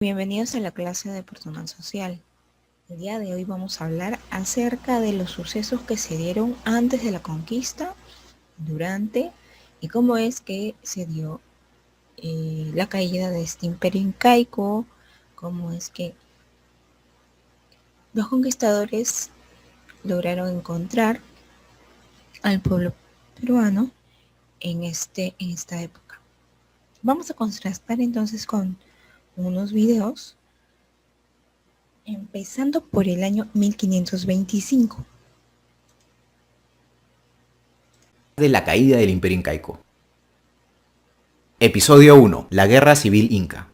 Bienvenidos a la clase de Personal Social. El día de hoy vamos a hablar acerca de los sucesos que se dieron antes de la conquista, durante y cómo es que se dio la caída de este imperio incaico, cómo es que los conquistadores lograron encontrar al pueblo peruano en esta época. Vamos a contrastar entonces con unos videos, empezando por el año 1525. De la caída del Imperio Incaico. Episodio 1. La Guerra Civil Inca.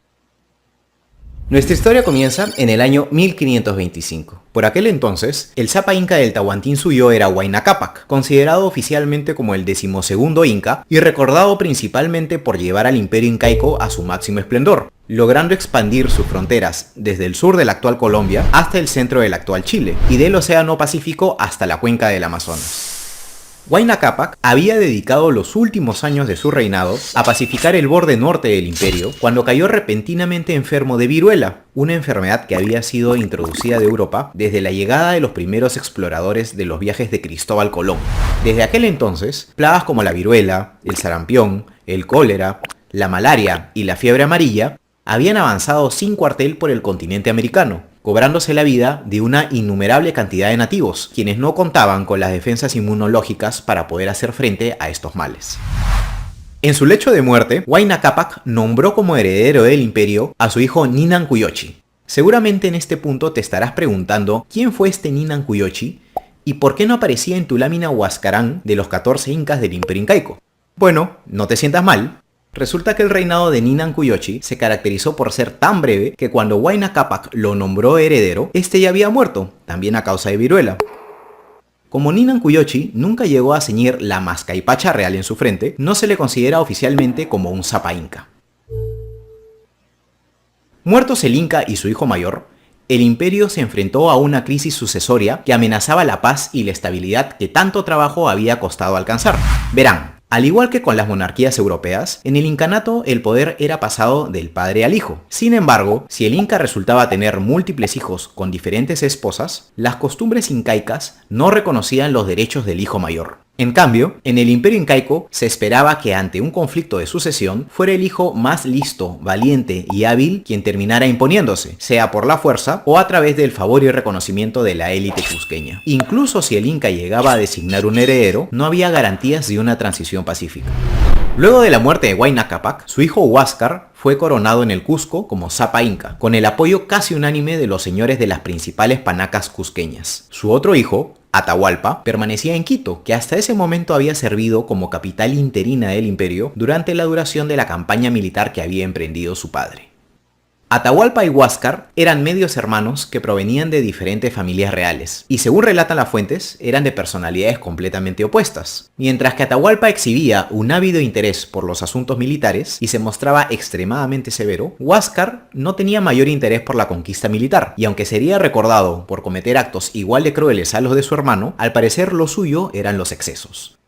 Nuestra historia comienza en el año 1525. Por aquel entonces, el Sapa Inca del Tahuantinsuyo era Huayna Cápac, considerado oficialmente como el 12º Inca y recordado principalmente por llevar al Imperio Incaico a su máximo esplendor, logrando expandir sus fronteras desde el sur de la actual Colombia hasta el centro del actual Chile y del Océano Pacífico hasta la cuenca del Amazonas. Huayna Cápac había dedicado los últimos años de su reinado a pacificar el borde norte del imperio cuando cayó repentinamente enfermo de viruela, una enfermedad que había sido introducida de Europa desde la llegada de los primeros exploradores de los viajes de Cristóbal Colón. Desde aquel entonces, plagas como la viruela, el sarampión, el cólera, la malaria y la fiebre amarilla habían avanzado sin cuartel por el continente americano, cobrándose la vida de una innumerable cantidad de nativos, quienes no contaban con las defensas inmunológicas para poder hacer frente a estos males. En su lecho de muerte, Huayna Cápac nombró como heredero del imperio a su hijo Ninan Cuyochi. Seguramente en este punto te estarás preguntando quién fue este Ninan Cuyochi y por qué no aparecía en tu lámina Huascarán de los 14 incas del Imperio Incaico. Bueno, no te sientas mal. Resulta que el reinado de Ninan Cuyochi se caracterizó por ser tan breve que cuando Huayna Cápac lo nombró heredero, este ya había muerto, también a causa de viruela. Como Ninan Cuyochi nunca llegó a ceñir la mascaipacha real en su frente, no se le considera oficialmente como un Sapa Inca. Muertos el Inca y su hijo mayor, el imperio se enfrentó a una crisis sucesoria que amenazaba la paz y la estabilidad que tanto trabajo había costado alcanzar. Verán, al igual que con las monarquías europeas, en el incanato el poder era pasado del padre al hijo. Sin embargo, si el inca resultaba tener múltiples hijos con diferentes esposas, las costumbres incaicas no reconocían los derechos del hijo mayor. En cambio, en el Imperio Incaico se esperaba que ante un conflicto de sucesión fuera el hijo más listo, valiente y hábil quien terminara imponiéndose, sea por la fuerza o a través del favor y reconocimiento de la élite cusqueña. Incluso si el Inca llegaba a designar un heredero, no había garantías de una transición pacífica. Luego de la muerte de Huayna Cápac, su hijo Huáscar fue coronado en el Cusco como Sapa Inca, con el apoyo casi unánime de los señores de las principales panacas cusqueñas. Su otro hijo, Atahualpa, permanecía en Quito, que hasta ese momento había servido como capital interina del imperio durante la duración de la campaña militar que había emprendido su padre. Atahualpa y Huáscar eran medios hermanos que provenían de diferentes familias reales, y según relatan las fuentes, eran de personalidades completamente opuestas. Mientras que Atahualpa exhibía un ávido interés por los asuntos militares y se mostraba extremadamente severo, Huáscar no tenía mayor interés por la conquista militar, y aunque sería recordado por cometer actos igual de crueles a los de su hermano, al parecer lo suyo eran los excesos.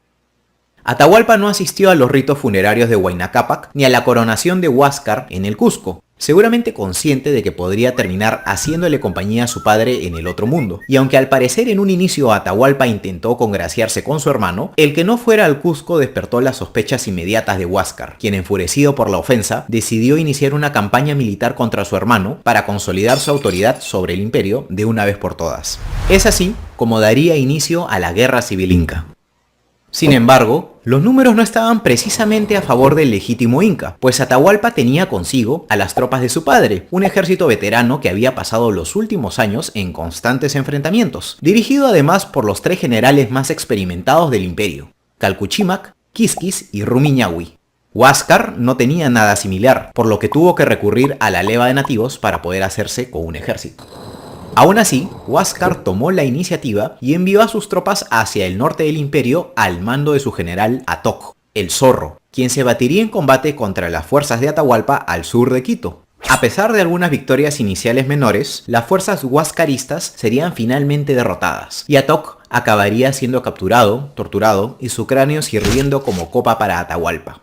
Atahualpa no asistió a los ritos funerarios de Huayna Cápac ni a la coronación de Huáscar en el Cusco, seguramente consciente de que podría terminar haciéndole compañía a su padre en el otro mundo. Y aunque al parecer en un inicio Atahualpa intentó congraciarse con su hermano, el que no fuera al Cusco despertó las sospechas inmediatas de Huáscar, quien enfurecido por la ofensa decidió iniciar una campaña militar contra su hermano para consolidar su autoridad sobre el imperio de una vez por todas. Es así como daría inicio a la Guerra Civil Inca. Sin embargo, los números no estaban precisamente a favor del legítimo Inca, pues Atahualpa tenía consigo a las tropas de su padre, un ejército veterano que había pasado los últimos años en constantes enfrentamientos, dirigido además por los 3 generales más experimentados del imperio, Calcuchimac, Quisquis y Rumiñahui. Huáscar no tenía nada similar, por lo que tuvo que recurrir a la leva de nativos para poder hacerse con un ejército. Aún así, Huáscar tomó la iniciativa y envió a sus tropas hacia el norte del imperio al mando de su general Atoc, el Zorro, quien se batiría en combate contra las fuerzas de Atahualpa al sur de Quito. A pesar de algunas victorias iniciales menores, las fuerzas huáscaristas serían finalmente derrotadas, y Atoc acabaría siendo capturado, torturado y su cráneo sirviendo como copa para Atahualpa.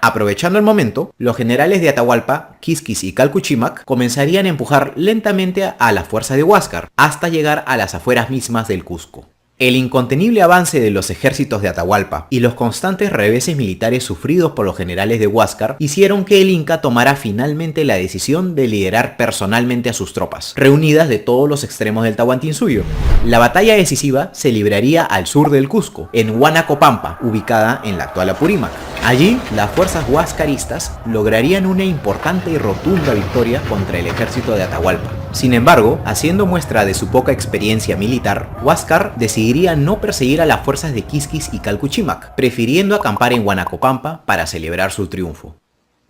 Aprovechando el momento, los generales de Atahualpa, Quisquis y Calcuchimac comenzarían a empujar lentamente a las fuerzas de Huáscar hasta llegar a las afueras mismas del Cusco. El incontenible avance de los ejércitos de Atahualpa y los constantes reveses militares sufridos por los generales de Huáscar hicieron que el Inca tomara finalmente la decisión de liderar personalmente a sus tropas, reunidas de todos los extremos del Tahuantinsuyo. La batalla decisiva se libraría al sur del Cusco, en Huanacopampa, ubicada en la actual Apurímac. Allí, las fuerzas huáscaristas lograrían una importante y rotunda victoria contra el ejército de Atahualpa. Sin embargo, haciendo muestra de su poca experiencia militar, Huáscar decidiría no perseguir a las fuerzas de Quisquis y Calcuchimac, prefiriendo acampar en Huanacopampa para celebrar su triunfo.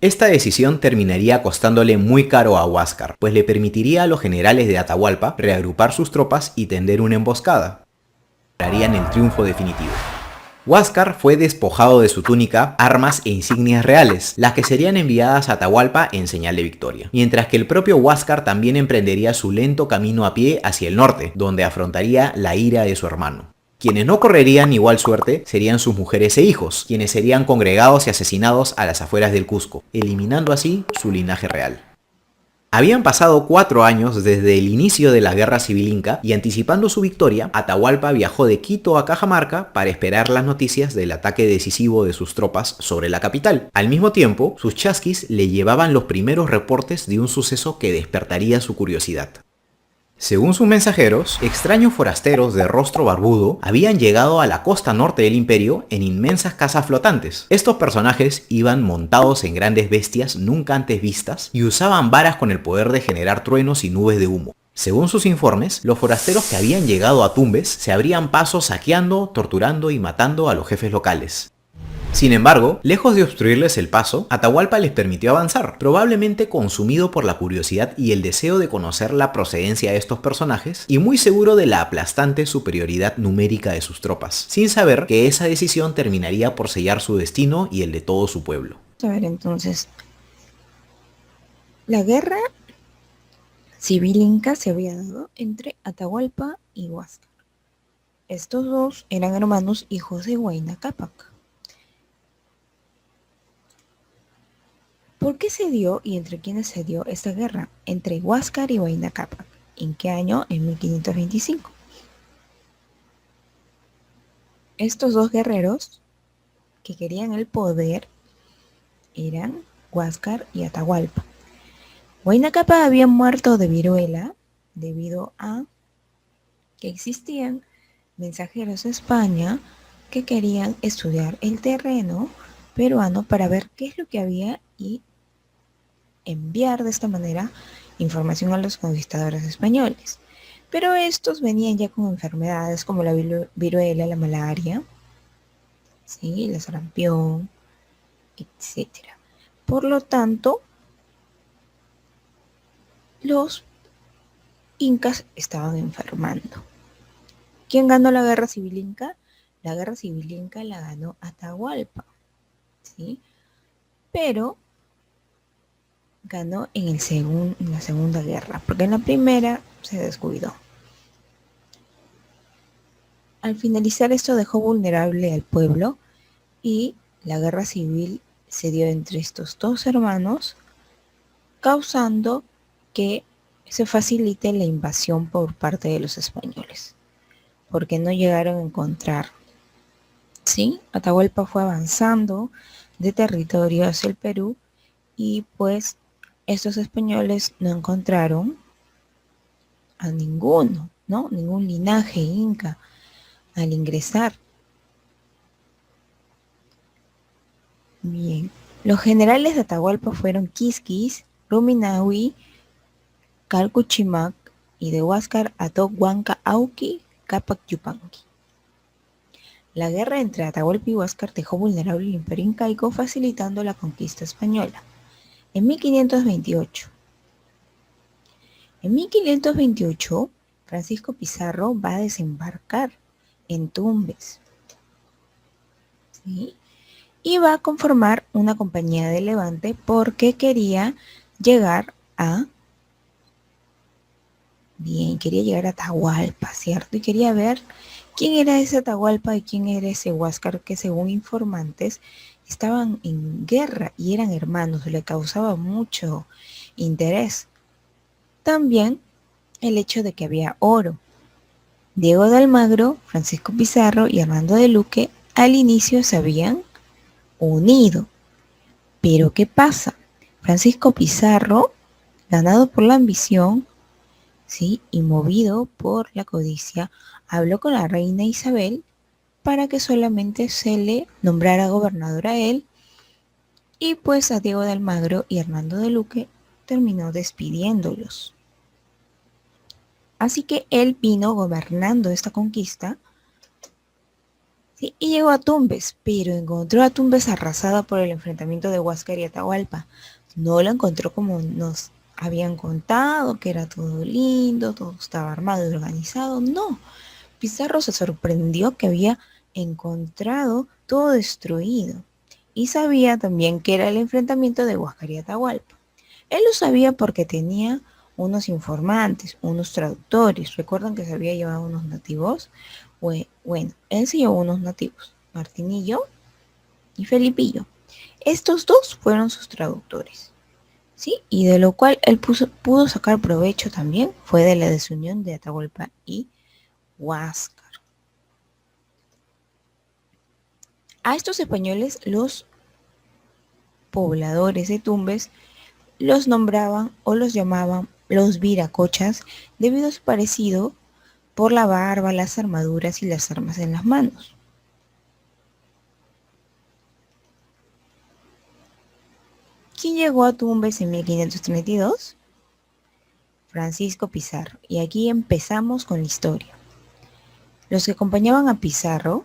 Esta decisión terminaría costándole muy caro a Huáscar, pues le permitiría a los generales de Atahualpa reagrupar sus tropas y tender una emboscada. Lograrían el triunfo definitivo. Huáscar fue despojado de su túnica, armas e insignias reales, las que serían enviadas a Atahualpa en señal de victoria, mientras que el propio Huáscar también emprendería su lento camino a pie hacia el norte, donde afrontaría la ira de su hermano. Quienes no correrían igual suerte serían sus mujeres e hijos, quienes serían congregados y asesinados a las afueras del Cusco, eliminando así su linaje real. Habían pasado 4 años desde el inicio de la Guerra Civil Inca y anticipando su victoria, Atahualpa viajó de Quito a Cajamarca para esperar las noticias del ataque decisivo de sus tropas sobre la capital. Al mismo tiempo, sus chasquis le llevaban los primeros reportes de un suceso que despertaría su curiosidad. Según sus mensajeros, extraños forasteros de rostro barbudo habían llegado a la costa norte del imperio en inmensas casas flotantes. Estos personajes iban montados en grandes bestias nunca antes vistas y usaban varas con el poder de generar truenos y nubes de humo. Según sus informes, los forasteros que habían llegado a Tumbes se abrían paso saqueando, torturando y matando a los jefes locales. Sin embargo, lejos de obstruirles el paso, Atahualpa les permitió avanzar, probablemente consumido por la curiosidad y el deseo de conocer la procedencia de estos personajes y muy seguro de la aplastante superioridad numérica de sus tropas, sin saber que esa decisión terminaría por sellar su destino y el de todo su pueblo. A ver, entonces, la guerra civil inca se había dado entre Atahualpa y Huáscar. Estos dos eran hermanos hijos de Huayna Cápac. ¿Por qué se dio y entre quiénes se dio esta guerra entre Huáscar y Huayna Cápac? ¿En qué año? En 1525. Estos dos guerreros que querían el poder eran Huáscar y Atahualpa. Huayna Cápac había muerto de viruela debido a que existían mensajeros de España que querían estudiar el terreno peruano para ver qué es lo que había y enviar de esta manera información a los conquistadores españoles. Pero estos venían ya con enfermedades como la viruela, la malaria, ¿sí? La sarampión, etc. Por lo tanto, los incas estaban enfermando. ¿Quién ganó la guerra civil inca? La guerra civil inca la ganó Atahualpa, ¿sí? Pero ganó en la segunda guerra, porque en la primera se descuidó. Al finalizar esto dejó vulnerable al pueblo y la guerra civil se dio entre estos dos hermanos, causando que se facilite la invasión por parte de los españoles, porque no llegaron a encontrar. ¿Sí? Atahualpa fue avanzando de territorio hacia el Perú y pues estos españoles no encontraron a ninguno, ¿no? Ningún linaje inca al ingresar. Bien, los generales de Atahualpa fueron Quisquis, Ruminahui, Calcuchimac y de Huáscar Atok Huanca Auqui, Cápac Yupanqui. La guerra entre Atahualpa y Huáscar dejó vulnerable el imperio incaico, facilitando la conquista española. En 1528. En 1528, Francisco Pizarro va a desembarcar en Tumbes, ¿sí? Y va a conformar una compañía de levante porque quería llegar a Atahualpa, ¿cierto? Y quería ver quién era ese Atahualpa y quién era ese Huáscar que según informantes estaban en guerra y eran hermanos, le causaba mucho interés. También el hecho de que había oro. Diego de Almagro, Francisco Pizarro y Hernando de Luque al inicio se habían unido. Pero ¿qué pasa? Francisco Pizarro, ganado por la ambición, ¿sí?, y movido por la codicia, habló con la reina Isabel para que solamente se le nombrara gobernador a él, y pues a Diego de Almagro y Hernando de Luque terminó despidiéndolos. Así que él vino gobernando esta conquista, ¿sí?, y llegó a Tumbes, pero encontró a Tumbes arrasada por el enfrentamiento de Huáscar y Atahualpa. No lo encontró como nos habían contado, que era todo lindo, todo estaba armado y organizado. No, Pizarro se sorprendió que había encontrado todo destruido y sabía también que era el enfrentamiento de Huáscar y Atahualpa. Él lo sabía porque tenía unos informantes, unos traductores. ¿Recuerdan que se había llevado unos nativos? Bueno, él se llevó unos nativos, Martinillo y Felipillo. Estos dos fueron sus traductores, ¿sí? Y de lo cual él pudo sacar provecho también fue de la desunión de Atahualpa y Huáscar. A estos españoles, los pobladores de Tumbes, los nombraban o los llamaban los viracochas debido a su parecido por la barba, las armaduras y las armas en las manos. ¿Quién llegó a Tumbes en 1532? Francisco Pizarro. Y aquí empezamos con la historia. Los que acompañaban a Pizarro,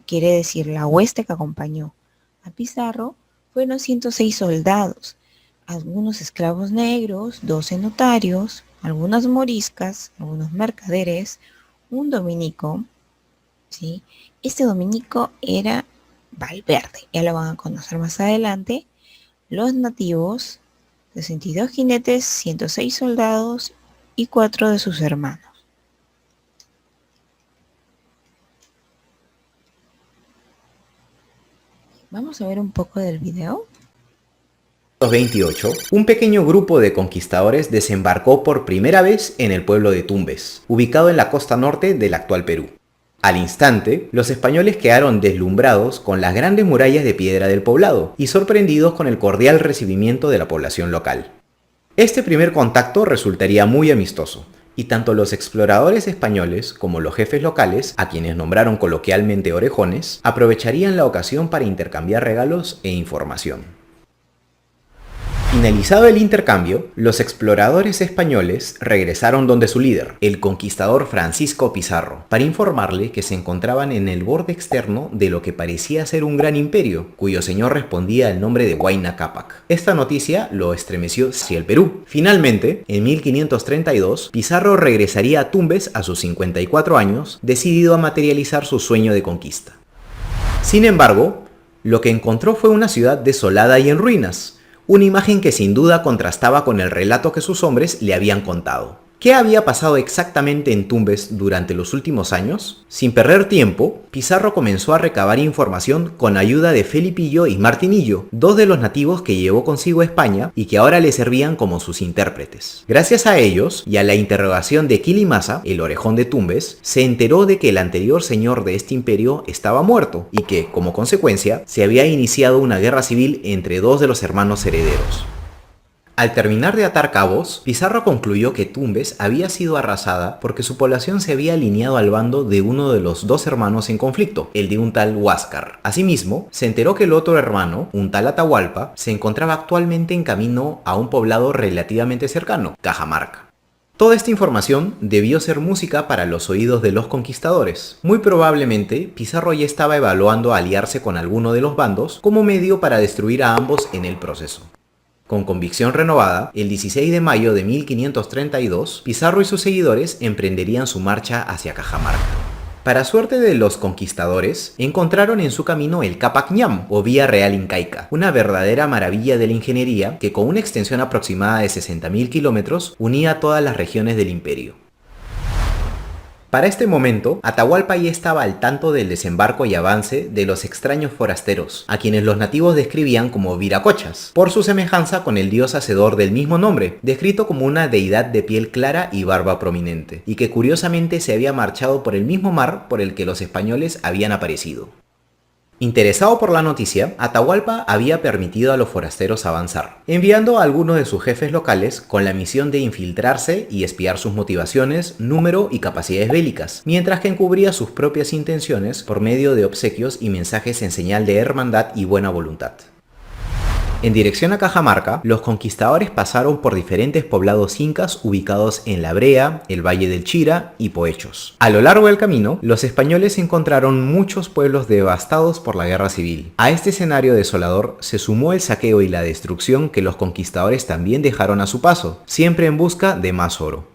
quiere decir la hueste que acompañó a Pizarro, fueron 106 soldados, algunos esclavos negros, 12 notarios, algunas moriscas, algunos mercaderes, un dominico, ¿sí? Este dominico era Valverde, ya lo van a conocer más adelante. Los nativos, 62 jinetes, 106 soldados y 4 de sus hermanos. Vamos a ver un poco del video. 1528, un pequeño grupo de conquistadores desembarcó por primera vez en el pueblo de Tumbes, ubicado en la costa norte del actual Perú. Al instante, los españoles quedaron deslumbrados con las grandes murallas de piedra del poblado y sorprendidos con el cordial recibimiento de la población local. Este primer contacto resultaría muy amistoso, y tanto los exploradores españoles como los jefes locales, a quienes nombraron coloquialmente orejones, aprovecharían la ocasión para intercambiar regalos e información. Finalizado el intercambio, los exploradores españoles regresaron donde su líder, el conquistador Francisco Pizarro, para informarle que se encontraban en el borde externo de lo que parecía ser un gran imperio, cuyo señor respondía al nombre de Huayna Cápac. Esta noticia lo estremeció hacia el Perú. Finalmente, en 1532, Pizarro regresaría a Tumbes a sus 54 años, decidido a materializar su sueño de conquista. Sin embargo, lo que encontró fue una ciudad desolada y en ruinas, una imagen que sin duda contrastaba con el relato que sus hombres le habían contado. ¿Qué había pasado exactamente en Tumbes durante los últimos años? Sin perder tiempo, Pizarro comenzó a recabar información con ayuda de Felipillo y Martinillo, dos de los nativos que llevó consigo a España y que ahora le servían como sus intérpretes. Gracias a ellos y a la interrogación de Quilimasa, el orejón de Tumbes, se enteró de que el anterior señor de este imperio estaba muerto y que, como consecuencia, se había iniciado una guerra civil entre dos de los hermanos herederos. Al terminar de atar cabos, Pizarro concluyó que Tumbes había sido arrasada porque su población se había alineado al bando de uno de los dos hermanos en conflicto, el de un tal Huáscar. Asimismo, se enteró que el otro hermano, un tal Atahualpa, se encontraba actualmente en camino a un poblado relativamente cercano, Cajamarca. Toda esta información debió ser música para los oídos de los conquistadores. Muy probablemente, Pizarro ya estaba evaluando aliarse con alguno de los bandos como medio para destruir a ambos en el proceso. Con convicción renovada, el 16 de mayo de 1532, Pizarro y sus seguidores emprenderían su marcha hacia Cajamarca. Para suerte de los conquistadores, encontraron en su camino el Cápac Ñam, o Vía Real Incaica, una verdadera maravilla de la ingeniería que con una extensión aproximada de 60.000 kilómetros unía todas las regiones del imperio. Para este momento, Atahualpa ya estaba al tanto del desembarco y avance de los extraños forasteros, a quienes los nativos describían como viracochas, por su semejanza con el dios hacedor del mismo nombre, descrito como una deidad de piel clara y barba prominente, y que curiosamente se había marchado por el mismo mar por el que los españoles habían aparecido. Interesado por la noticia, Atahualpa había permitido a los forasteros avanzar, enviando a algunos de sus jefes locales con la misión de infiltrarse y espiar sus motivaciones, número y capacidades bélicas, mientras que encubría sus propias intenciones por medio de obsequios y mensajes en señal de hermandad y buena voluntad. En dirección a Cajamarca, los conquistadores pasaron por diferentes poblados incas ubicados en La Brea, el Valle del Chira y Poechos. A lo largo del camino, los españoles encontraron muchos pueblos devastados por la guerra civil. A este escenario desolador se sumó el saqueo y la destrucción que los conquistadores también dejaron a su paso, siempre en busca de más oro.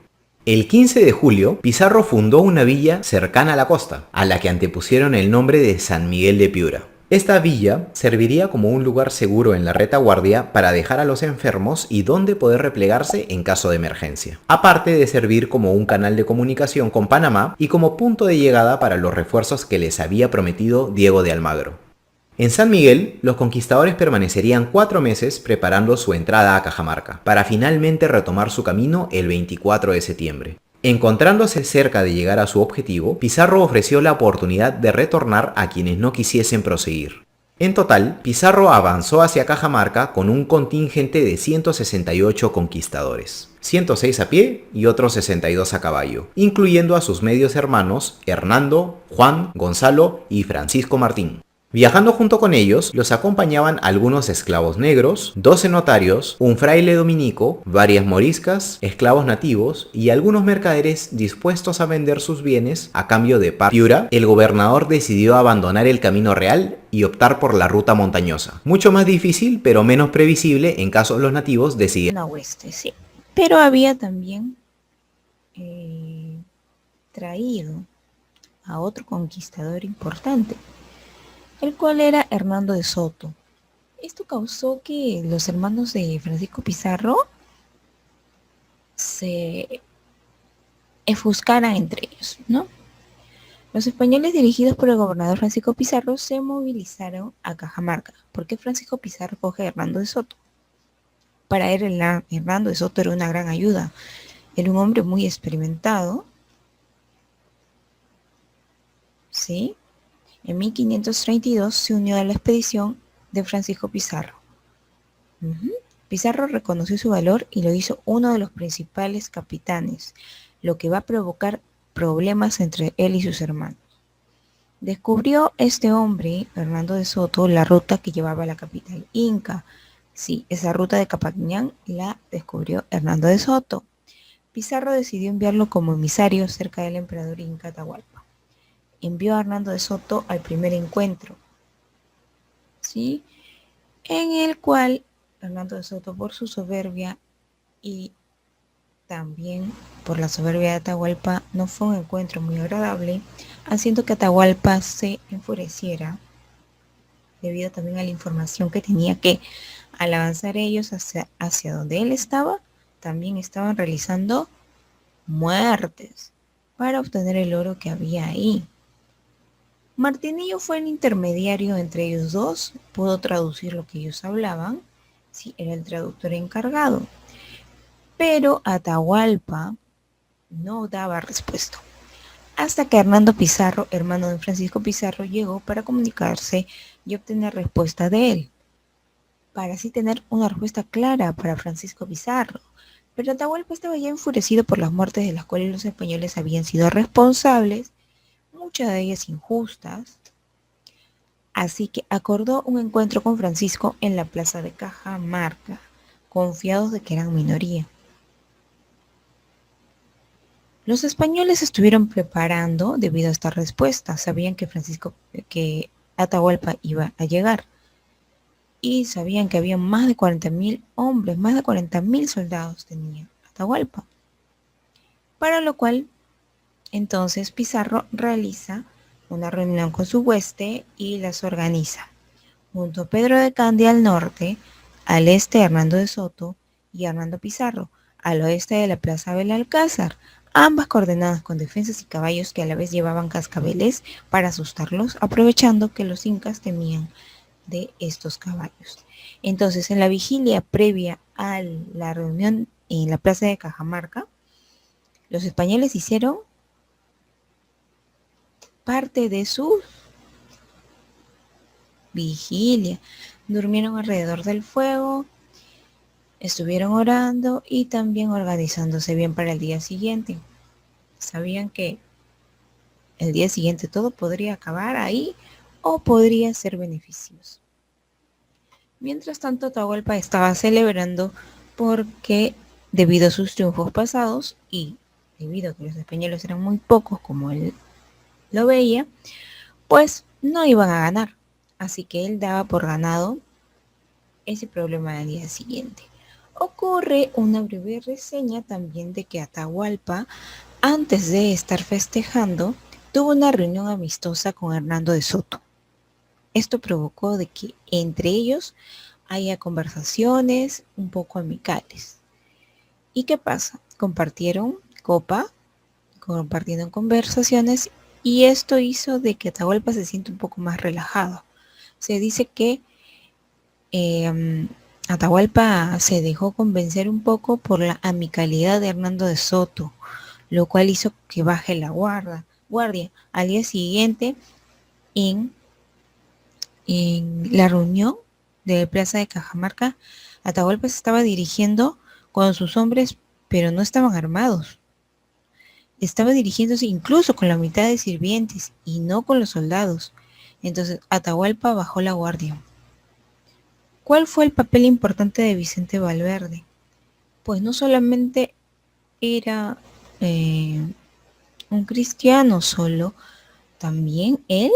El 15 de julio, Pizarro fundó una villa cercana a la costa, a la que antepusieron el nombre de San Miguel de Piura. Esta villa serviría como un lugar seguro en la retaguardia para dejar a los enfermos y donde poder replegarse en caso de emergencia, aparte de servir como un canal de comunicación con Panamá y como punto de llegada para los refuerzos que les había prometido Diego de Almagro. En San Miguel, los conquistadores permanecerían 4 meses preparando su entrada a Cajamarca, para finalmente retomar su camino el 24 de septiembre. Encontrándose cerca de llegar a su objetivo, Pizarro ofreció la oportunidad de retornar a quienes no quisiesen proseguir. En total, Pizarro avanzó hacia Cajamarca con un contingente de 168 conquistadores, 106 a pie y otros 62 a caballo, incluyendo a sus medios hermanos Hernando, Juan, Gonzalo y Francisco Martín. Viajando junto con ellos, los acompañaban algunos esclavos negros, 12 notarios, un fraile dominico, varias moriscas, esclavos nativos y algunos mercaderes dispuestos a vender sus bienes a cambio de paz. Piura, el gobernador decidió abandonar el camino real y optar por la ruta montañosa, mucho más difícil pero menos previsible en caso los nativos decidieran. Una oeste, sí. Pero había también traído a otro conquistador importante, el cual era Hernando de Soto. Esto causó que los hermanos de Francisco Pizarro se ofuscaran entre ellos, ¿no? Los españoles dirigidos por el gobernador Francisco Pizarro se movilizaron a Cajamarca. ¿Por qué Francisco Pizarro coge a Hernando de Soto? Para él, Hernando de Soto era una gran ayuda. Era un hombre muy experimentado, ¿sí? En 1532 se unió a la expedición de Francisco Pizarro. Pizarro reconoció su valor y lo hizo uno de los principales capitanes, lo que va a provocar problemas entre él y sus hermanos. Descubrió este hombre, Hernando de Soto, la ruta que llevaba a la capital inca. Sí, esa ruta de Capañán la descubrió Hernando de Soto. Pizarro decidió enviarlo como emisario cerca del emperador inca Atahualpa. Envió a Hernando de Soto al primer encuentro, ¿sí? En el cual Hernando de Soto, por su soberbia y también por la soberbia de Atahualpa, no fue un encuentro muy agradable, haciendo que Atahualpa se enfureciera, debido también a la información que tenía que al avanzar ellos hacia donde él estaba, también estaban realizando muertes para obtener el oro que había ahí. Martinillo fue el intermediario entre ellos dos, pudo traducir lo que ellos hablaban, sí, era el traductor encargado, pero Atahualpa no daba respuesta, hasta que Hernando Pizarro, hermano de Francisco Pizarro, llegó para comunicarse y obtener respuesta de él, para así tener una respuesta clara para Francisco Pizarro. Pero Atahualpa estaba ya enfurecido por las muertes de las cuales los españoles habían sido responsables, muchas de ellas injustas, así que acordó un encuentro con Francisco en la plaza de Cajamarca, confiados de que eran minoría. Los españoles estuvieron preparando debido a esta respuesta, sabían que Atahualpa iba a llegar y sabían que había más de 40.000 hombres, más de 40.000 soldados tenía Atahualpa, para lo cual entonces Pizarro realiza una reunión con su hueste y las organiza. Junto a Pedro de Candia al norte, al este Hernando de Soto y Hernando Pizarro, al oeste de la Plaza Belalcázar, ambas coordenadas con defensas y caballos que a la vez llevaban cascabeles para asustarlos, aprovechando que los incas temían de estos caballos. Entonces, en la vigilia previa a la reunión en la plaza de Cajamarca, los españoles hicieron parte de su vigilia. Durmieron alrededor del fuego, estuvieron orando y también organizándose bien para el día siguiente. Sabían que el día siguiente todo podría acabar ahí o podría ser beneficioso. Mientras tanto, Atahualpa estaba celebrando porque debido a sus triunfos pasados y debido a que los españoles eran muy pocos como él lo veía, pues no iban a ganar. Así que él daba por ganado ese problema al día siguiente. Ocurre una breve reseña también de que Atahualpa, antes de estar festejando, tuvo una reunión amistosa con Hernando de Soto. Esto provocó de que entre ellos haya conversaciones un poco amicales. ¿Y qué pasa? Compartieron copa, compartieron conversaciones y esto hizo de que Atahualpa se sienta un poco más relajado. Se dice que Atahualpa se dejó convencer un poco por la amicalidad de Hernando de Soto, lo cual hizo que baje la guardia. Al día siguiente, en la reunión de Plaza de Cajamarca, Atahualpa se estaba dirigiendo con sus hombres, pero no estaban armados. Estaba dirigiéndose incluso con la mitad de sirvientes y no con los soldados. Entonces Atahualpa bajó la guardia. ¿Cuál fue el papel importante de Vicente Valverde? Pues no solamente era un cristiano solo, también él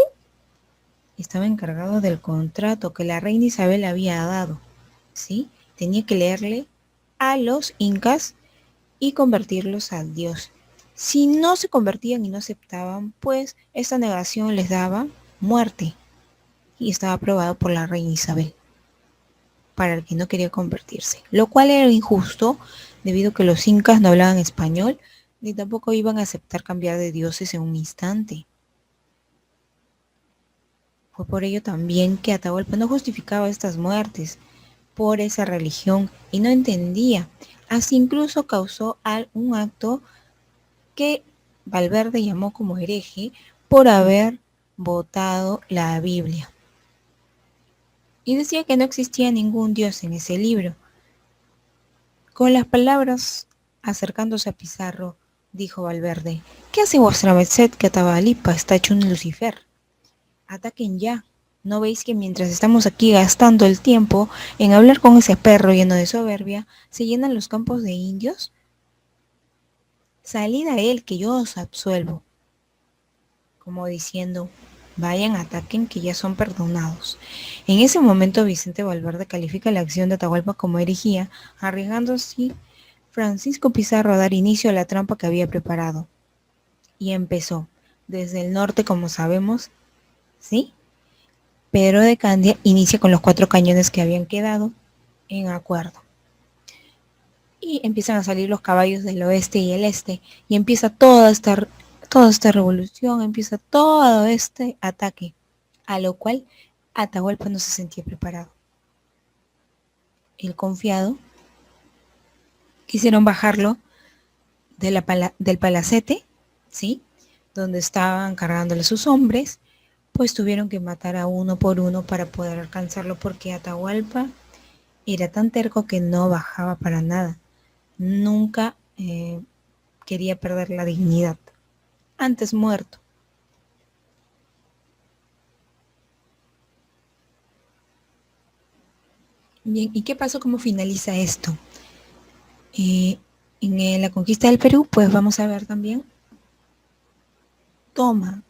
estaba encargado del contrato que la reina Isabel había dado, ¿sí? Tenía que leerle a los incas y convertirlos al Dios. Si no se convertían y no aceptaban, pues esta negación les daba muerte y estaba aprobado por la reina Isabel para el que no quería convertirse, lo cual era injusto debido a que los incas no hablaban español ni tampoco iban a aceptar cambiar de dioses en un instante. Fue por ello también que Atahualpa no justificaba estas muertes por esa religión y no entendía. Así incluso causó un acto que Valverde llamó como hereje por haber votado la Biblia. Y decía que no existía ningún Dios en ese libro. Con las palabras acercándose a Pizarro, dijo Valverde: ¿qué hace vuestra merced que Atahualpa está hecho un Lucifer? Ataquen ya. ¿No veis que mientras estamos aquí gastando el tiempo en hablar con ese perro lleno de soberbia, se llenan los campos de indios? Salid a él, que yo os absuelvo. Como diciendo, vayan, ataquen, que ya son perdonados. En ese momento Vicente Valverde califica la acción de Atahualpa como herejía, arriesgando así Francisco Pizarro a dar inicio a la trampa que había preparado. Y empezó, desde el norte, como sabemos, ¿sí? Pedro de Candia inicia con los 4 cañones que habían quedado en acuerdo. Y empiezan a salir los caballos del oeste y el este, y empieza toda esta revolución, empieza todo este ataque, a lo cual Atahualpa no se sentía preparado. El confiado quisieron bajarlo del palacete, ¿sí? Donde estaban cargándole sus hombres, pues tuvieron que matar a uno por uno para poder alcanzarlo, porque Atahualpa era tan terco que no bajaba para nada. Nunca quería perder la dignidad. Antes muerto. Bien, ¿y qué pasó? ¿Cómo finaliza esto? En la conquista del Perú, pues vamos a ver también, toma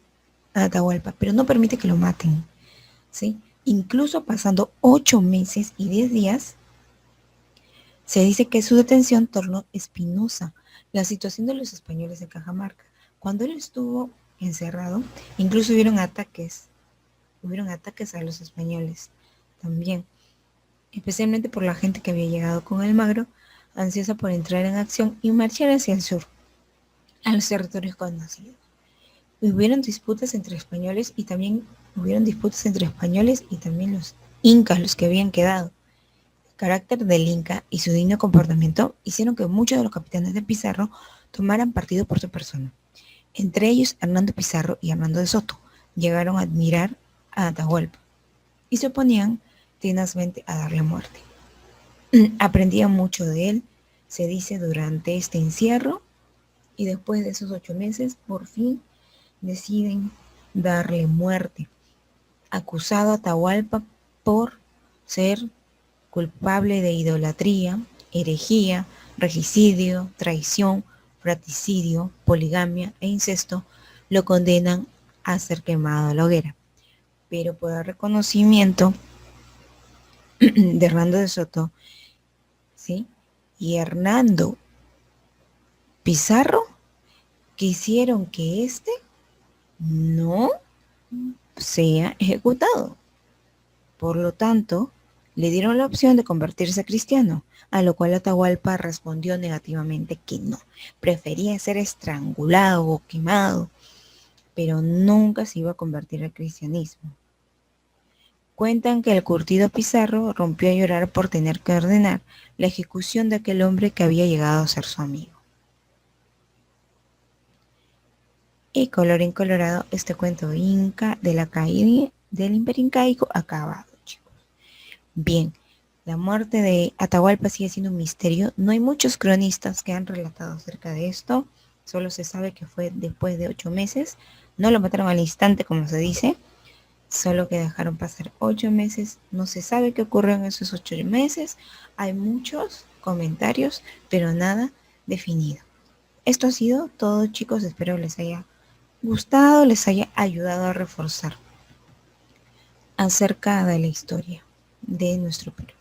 a Atahualpa, pero no permite que lo maten, ¿sí? Incluso pasando 8 meses y 10 días, se dice que su detención tornó espinosa la situación de los españoles de Cajamarca. Cuando él estuvo encerrado, incluso hubieron ataques a los españoles también, especialmente por la gente que había llegado con Almagro, ansiosa por entrar en acción y marchar hacia el sur. los territorios conocidos. Hubieron disputas entre españoles y también los incas, los que habían quedado. El carácter del inca y su digno comportamiento hicieron que muchos de los capitanes de Pizarro tomaran partido por su persona. Entre ellos, Hernando Pizarro y Hernando de Soto llegaron a admirar a Atahualpa y se oponían tenazmente a darle muerte. Aprendían mucho de él, se dice, durante este encierro, y después de esos 8 meses, por fin deciden darle muerte, acusado a Atahualpa por ser culpable de idolatría, herejía, regicidio, traición, fratricidio, poligamia e incesto. Lo condenan a ser quemado a la hoguera. Pero por el reconocimiento de Hernando de Soto, ¿sí?, y Hernando Pizarro, quisieron que éste no sea ejecutado. Por lo tanto, le dieron la opción de convertirse a cristiano, a lo cual Atahualpa respondió negativamente que no, prefería ser estrangulado o quemado, pero nunca se iba a convertir al cristianismo. Cuentan que el curtido Pizarro rompió a llorar por tener que ordenar la ejecución de aquel hombre que había llegado a ser su amigo. Y colorín colorado, este cuento inca de la caída del Imperio Incaico acabado, chicos. Bien, la muerte de Atahualpa sigue siendo un misterio. No hay muchos cronistas que han relatado acerca de esto. Solo se sabe que fue después de 8 meses. No lo mataron al instante, como se dice. Solo que dejaron pasar 8 meses. No se sabe qué ocurrió en esos 8 meses. Hay muchos comentarios, pero nada definido. Esto ha sido todo, chicos. Espero les haya gustado, les haya ayudado a reforzar acerca de la historia de nuestro Perú.